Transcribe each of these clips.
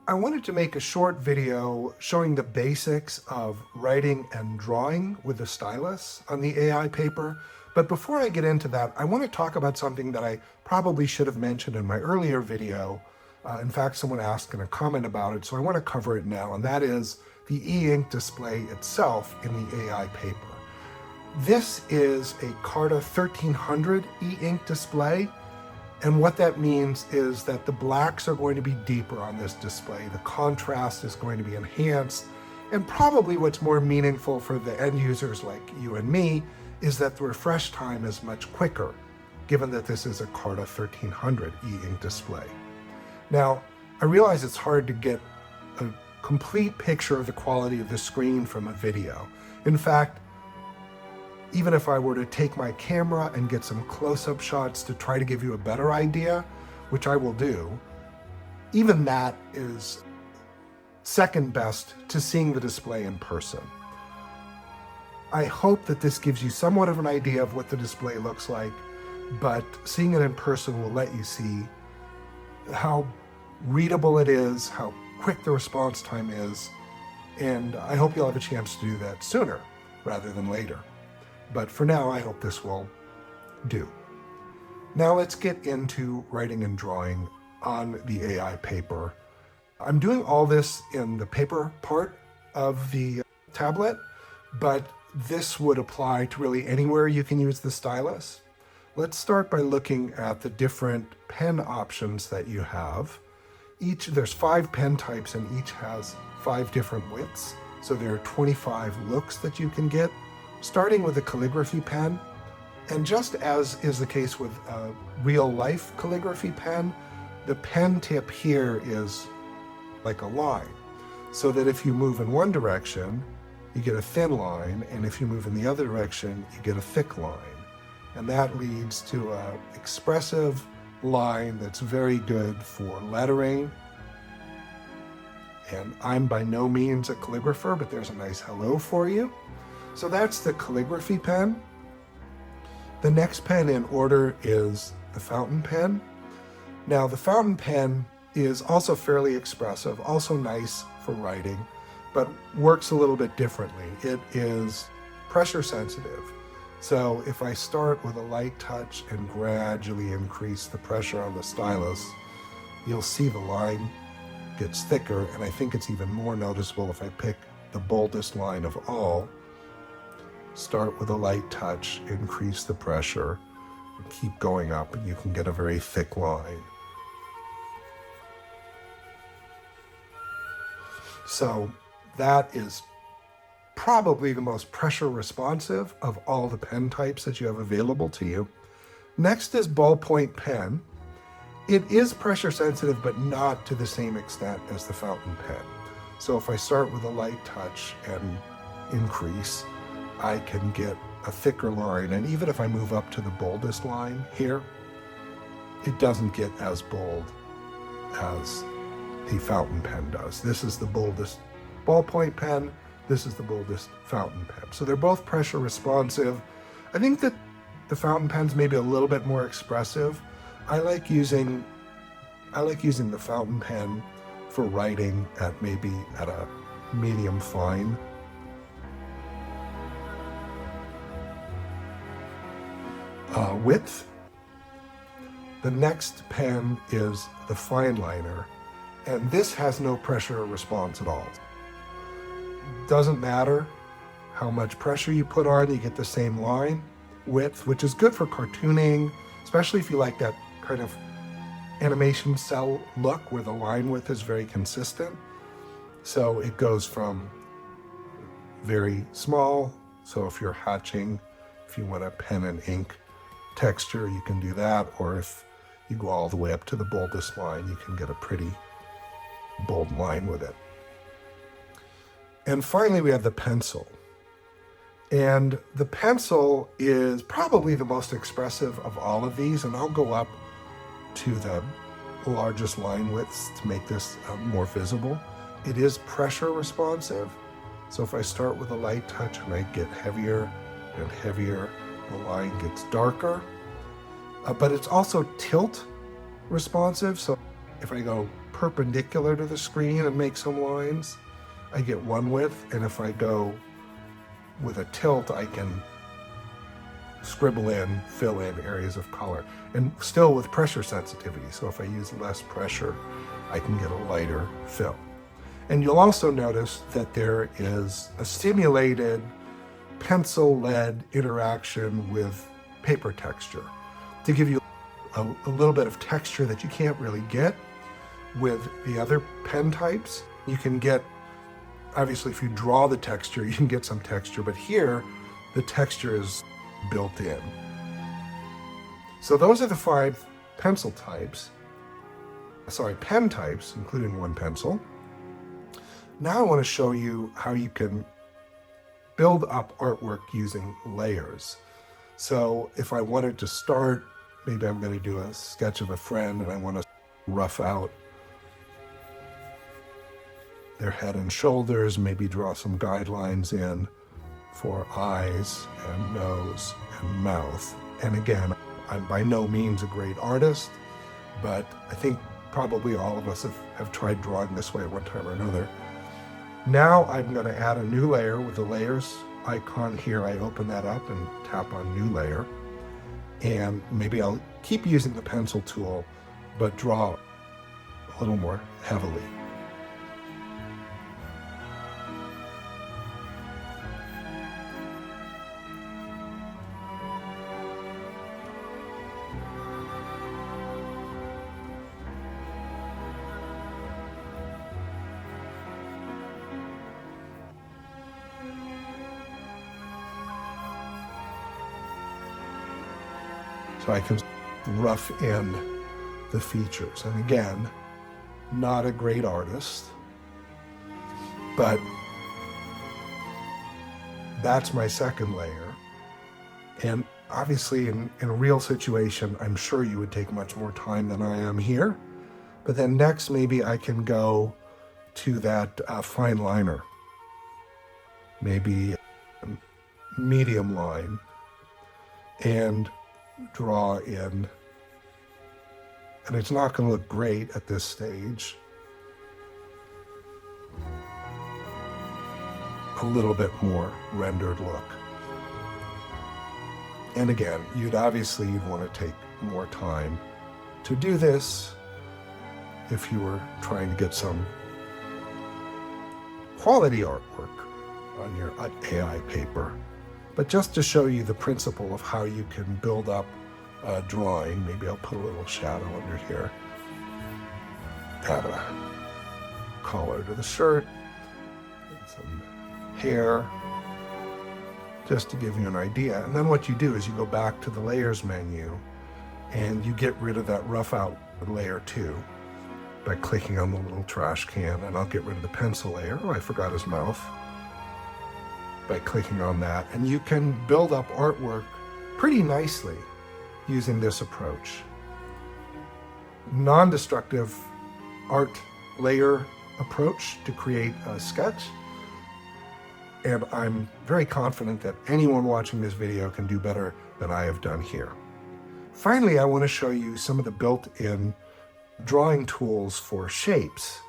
I wanted to make a short video showing the basics of writing and drawing with the stylus on the AI paper. But before I get into that, I want to talk about something that I probably should have mentioned in my earlier video. In fact, someone asked in a comment about it, so I want to cover it now, and that is the eInk display itself in the AI paper. This is a Carta 1300 eInk display. And what that means is that the blacks are going to be deeper on this display. The contrast is going to be enhanced. And probably what's more meaningful for the end users like you and me is that the refresh time is much quicker, given that this is a Carta 1300 e-ink display. Now, I realize it's hard to get a complete picture of the quality of the screen from a video. In fact, even if I were to take my camera and get some close-up shots to try to give you a better idea, which I will do, even that is second best to seeing the display in person. I hope that this gives you somewhat of an idea of what the display looks like, but seeing it in person will let you see how readable it is, how quick the response time is, and I hope you'll have a chance to do that sooner rather than later. But for now, I hope this will do. Now let's get into writing and drawing on the AI paper. I'm doing all this in the paper part of the tablet, but this would apply to really anywhere you can use the stylus. Let's start by looking at the different pen options that you have. There's 5 pen types and each has 5 different widths. So there are 25 looks that you can get, starting with a calligraphy pen. And just as is the case with a real-life calligraphy pen, the pen tip here is like a line, so that if you move in one direction, you get a thin line, and if you move in the other direction, you get a thick line. And that leads to an expressive line that's very good for lettering. And I'm by no means a calligrapher, but there's a nice hello for you. So that's the calligraphy pen. The next pen in order is the fountain pen. Now the fountain pen is also fairly expressive, also nice for writing, but works a little bit differently. It is pressure sensitive. So if I start with a light touch and gradually increase the pressure on the stylus, you'll see the line gets thicker, and I think it's even more noticeable if I pick the boldest line of all. Start with a light touch, increase the pressure, and keep going up, and you can get a very thick line. So that is probably the most pressure responsive of all the pen types that you have available to you. Next is ballpoint pen. It is pressure sensitive, but not to the same extent as the fountain pen. So if I start with a light touch and increase, I can get a thicker line, and even if I move up to the boldest line here, it doesn't get as bold as the fountain pen does. This is the boldest ballpoint pen, this is the boldest fountain pen. So they're both pressure responsive. I think that the fountain pen's maybe a little bit more expressive. I like using the fountain pen for writing at a medium fine. Width. The next pen is the fine liner, and this has no pressure response at all. Doesn't matter how much pressure you put on, you get the same line width, which is good for cartooning, especially if you like that kind of animation cell look where the line width is very consistent. So it goes from very small, so if you're hatching, if you want a pen and ink texture, you can do that, or if you go all the way up to the boldest line, you can get a pretty bold line with it. And finally, we have the pencil. And the pencil is probably the most expressive of all of these, and I'll go up to the largest line widths to make this more visible. It is pressure responsive, so if I start with a light touch and I get heavier and heavier, the line gets darker. But it's also tilt responsive, so if I go perpendicular to the screen and make some lines, I get one width, and if I go with a tilt, I can scribble in, fill in areas of color, and still with pressure sensitivity. So if I use less pressure, I can get a lighter fill. And you'll also notice that there is a simulated pencil-led interaction with paper texture to give you a little bit of texture that you can't really get with the other pen types. You can get, obviously if you draw the texture, you can get some texture, but here the texture is built in. So those are the 5 pen types, including one pencil. Now I want to show you how you can build up artwork using layers. So if I wanted to start, maybe I'm going to do a sketch of a friend and I want to rough out their head and shoulders, maybe draw some guidelines in for eyes and nose and mouth. And again, I'm by no means a great artist, but I think probably all of us have tried drawing this way at one time or another. Now I'm going to add a new layer with the layers icon here. I open that up and tap on new layer. And maybe I'll keep using the pencil tool, but draw a little more heavily. So I can rough in the features. And again, not a great artist, but that's my second layer. And obviously in a real situation, I'm sure you would take much more time than I am here. But then next, maybe I can go to that fine liner, maybe a medium line, and draw in, and it's not going to look great at this stage, a little bit more rendered look. And again, you'd want to take more time to do this if you were trying to get some quality artwork on your AI paper. But just to show you the principle of how you can build up a drawing, maybe I'll put a little shadow under here. Add a collar to the shirt, and some hair, just to give you an idea. And then what you do is you go back to the layers menu and you get rid of that rough out layer 2 by clicking on the little trash can, and I'll get rid of the pencil layer. Oh, I forgot his mouth. By clicking on that, and you can build up artwork pretty nicely using this approach. Non-destructive art layer approach to create a sketch, and I'm very confident that anyone watching this video can do better than I have done here. Finally, I want to show you some of the built-in drawing tools for shapes.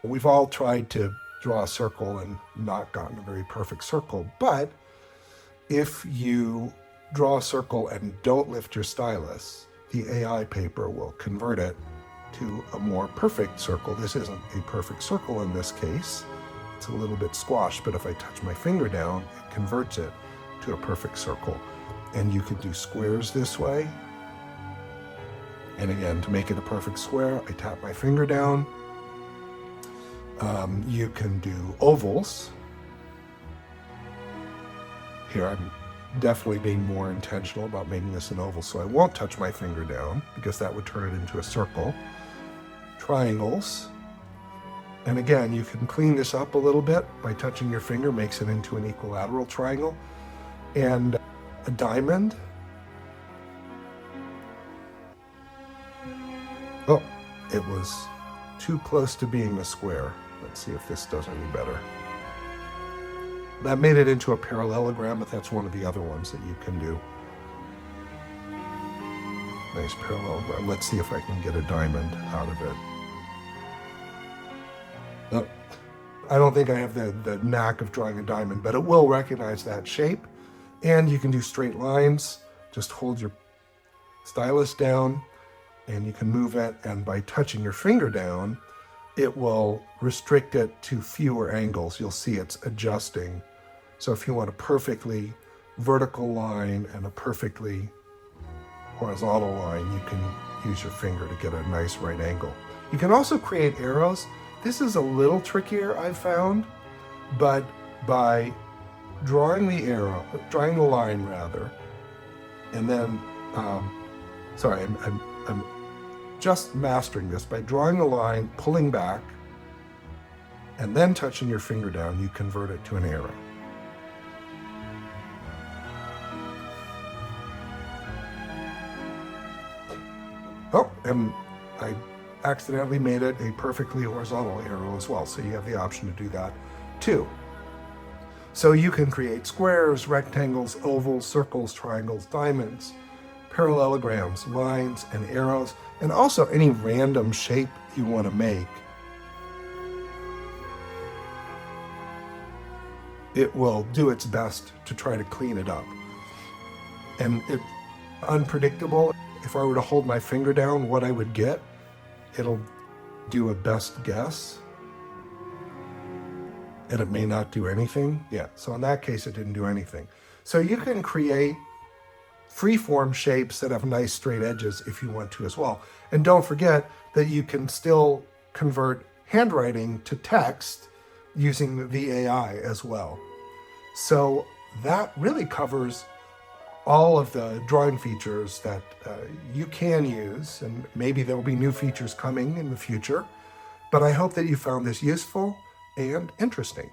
We've all tried to draw a circle and not gotten a very perfect circle, but if you draw a circle and don't lift your stylus, the AI paper will convert it to a more perfect circle. This isn't a perfect circle in this case. It's a little bit squashed, but if I touch my finger down, it converts it to a perfect circle. And you can do squares this way. And again, to make it a perfect square, I tap my finger down. You can do ovals. Here I'm definitely being more intentional about making this an oval, so I won't touch my finger down because that would turn it into a circle. Triangles. And again, you can clean this up a little bit by touching your finger, makes it into an equilateral triangle. And a diamond. Oh, it was too close to being a square. Let's see if this does any better. That made it into a parallelogram, but that's one of the other ones that you can do. Nice parallelogram. Let's see if I can get a diamond out of it. Oh, I don't think I have the knack of drawing a diamond, but it will recognize that shape. And you can do straight lines. Just hold your stylus down and you can move it, and by touching your finger down, it will restrict it to fewer angles. You'll see it's adjusting. So if you want a perfectly vertical line and a perfectly horizontal line, you can use your finger to get a nice right angle. You can also create arrows. This is a little trickier, I've found, but by drawing the line rather, and then, sorry, I'm just mastering this. By drawing the line, pulling back, and then touching your finger down, you convert it to an arrow. Oh, and I accidentally made it a perfectly horizontal arrow as well, so you have the option to do that too. So you can create squares, rectangles, ovals, circles, triangles, diamonds, parallelograms, lines, and arrows, and also any random shape you want to make. It will do its best to try to clean it up. And it's unpredictable. If I were to hold my finger down, what I would get, it'll do a best guess. And it may not do anything. Yeah, so in that case, it didn't do anything. So you can create freeform shapes that have nice straight edges if you want to as well. And don't forget that you can still convert handwriting to text using the AI as well. So that really covers all of the drawing features that you can use, and maybe there will be new features coming in the future. But I hope that you found this useful and interesting.